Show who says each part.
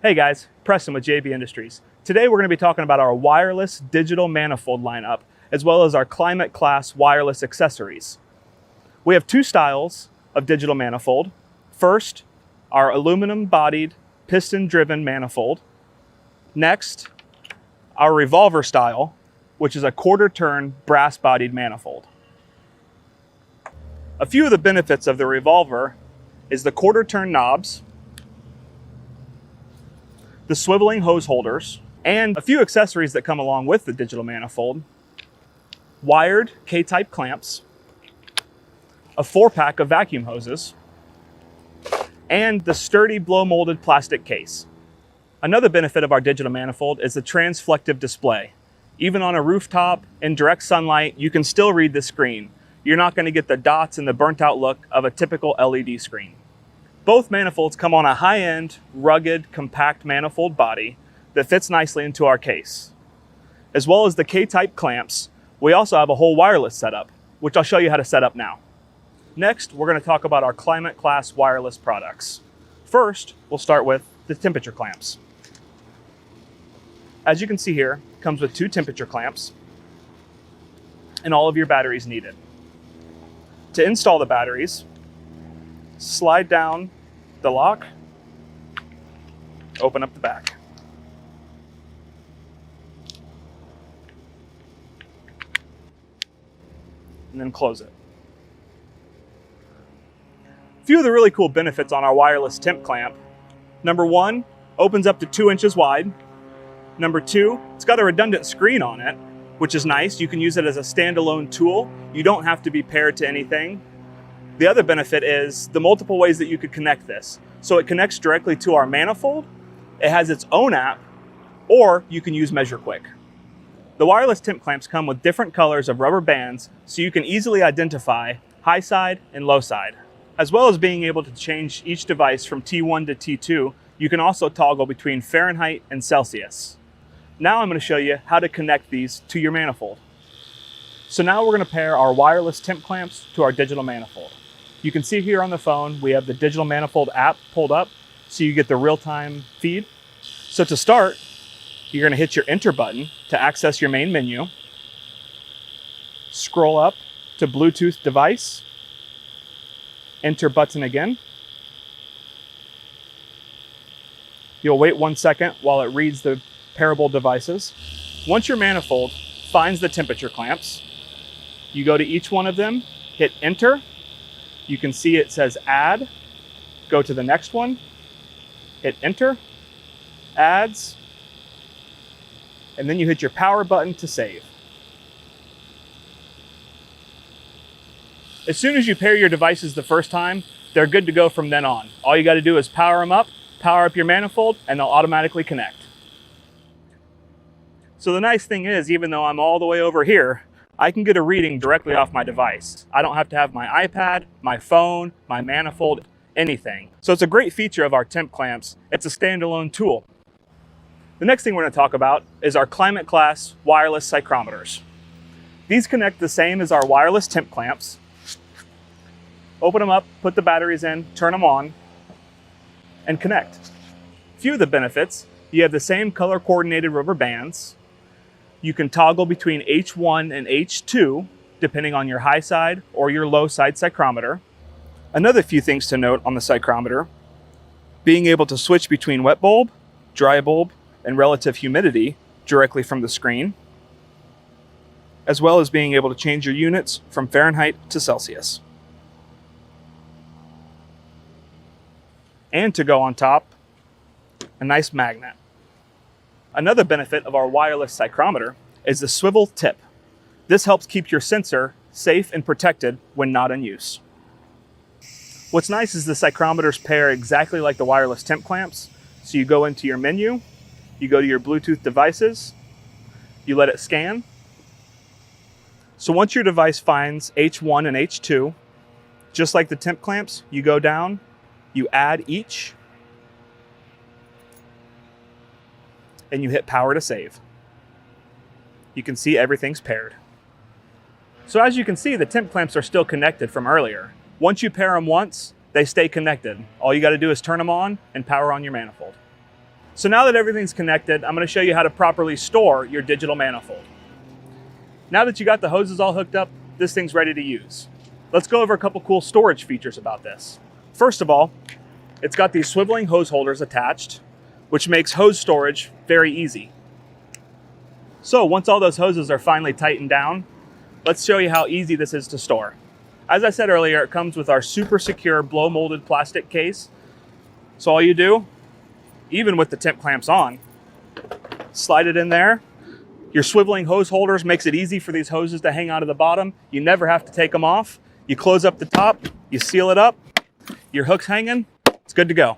Speaker 1: Hey guys, Preston with JB Industries. Today we're going to be talking about our wireless digital manifold lineup, as well as our climate class wireless accessories. We have two styles of digital manifold. First, our aluminum bodied piston driven manifold. Next, our revolver style, which is a quarter turn brass bodied manifold. A few of the benefits of the revolver is the quarter turn knobs, the swiveling hose holders, and a few accessories that come along with the digital manifold. Wired K-type clamps, a 4-pack of vacuum hoses, and the sturdy blow molded plastic case. Another benefit of our digital manifold is the transflective display. Even on a rooftop in direct sunlight, you can still read the screen. You're not going to get the dots and the burnt out look of a typical LED screen. Both manifolds come on a high-end, rugged, compact manifold body that fits nicely into our case. As well as the K-type clamps, we also have a whole wireless setup, which I'll show you how to set up now. Next, we're going to talk about our climate class wireless products. First, we'll start with the temperature clamps. As you can see here, it comes with 2 temperature clamps and all of your batteries needed. To install the batteries, slide down the lock, open up the back. And then close it. A few of the really cool benefits on our wireless temp clamp. Number 1, opens up to 2 inches wide. Number 2, it's got a redundant screen on it, which is nice. You can use it as a standalone tool. You don't have to be paired to anything. The other benefit is the multiple ways that you could connect this. So it connects directly to our manifold, it has its own app, or you can use MeasureQuick. The wireless temp clamps come with different colors of rubber bands so you can easily identify high side and low side. As well as being able to change each device from T1 to T2, you can also toggle between Fahrenheit and Celsius. Now I'm going to show you how to connect these to your manifold. So now we're going to pair our wireless temp clamps to our digital manifold. You can see here on the phone, we have the digital manifold app pulled up so you get the real-time feed. So to start, you're going to hit your enter button to access your main menu. Scroll up to Bluetooth device. Enter button again. You'll wait 1 second while it reads the pairable devices. Once your manifold finds the temperature clamps, you go to each one of them, hit enter. You can see it says add. Go to the next one, hit enter, adds, and then you hit your power button to save. As soon as you pair your devices the first time, they're good to go from then on. All you got to do is power them up, power up your manifold, and they'll automatically connect. So the nice thing is, even though I'm all the way over here, I can get a reading directly off my device. I don't have to have my iPad, my phone, my manifold, anything. So it's a great feature of our temp clamps. It's a standalone tool. The next thing we're going to talk about is our climate class wireless psychrometers. These connect the same as our wireless temp clamps. Open them up, put the batteries in, turn them on, and connect. A few of the benefits: you have the same color coordinated rubber bands. You can toggle between H1 and H2 depending on your high side or your low side psychrometer. Another few things to note on the psychrometer: being able to switch between wet bulb, dry bulb, and relative humidity directly from the screen, as well as being able to change your units from Fahrenheit to Celsius. And to go on top, a nice magnet. Another benefit of our wireless psychrometer is the swivel tip. This helps keep your sensor safe and protected when not in use. What's nice is the psychrometers pair exactly like the wireless temp clamps. So you go into your menu, you go to your Bluetooth devices, you let it scan. So once your device finds H1 and H2, just like the temp clamps, you go down, you add each, and you hit power to save. You can see everything's paired. So as you can see, the temp clamps are still connected from earlier. Once you pair them once, they stay connected. All you got to do is turn them on and power on your manifold. So now that everything's connected, I'm going to show you how to properly store your digital manifold. Now that you got the hoses all hooked up, this thing's ready to use. Let's go over a couple cool storage features about this. First of all, it's got these swiveling hose holders attached, which makes hose storage very easy. So once all those hoses are finally tightened down, let's show you how easy this is to store. As I said earlier, it comes with our super secure blow molded plastic case. So all you do, even with the temp clamps on, slide it in there. Your swiveling hose holders makes it easy for these hoses to hang out of the bottom. You never have to take them off. You close up the top, you seal it up, your hook's hanging, it's good to go.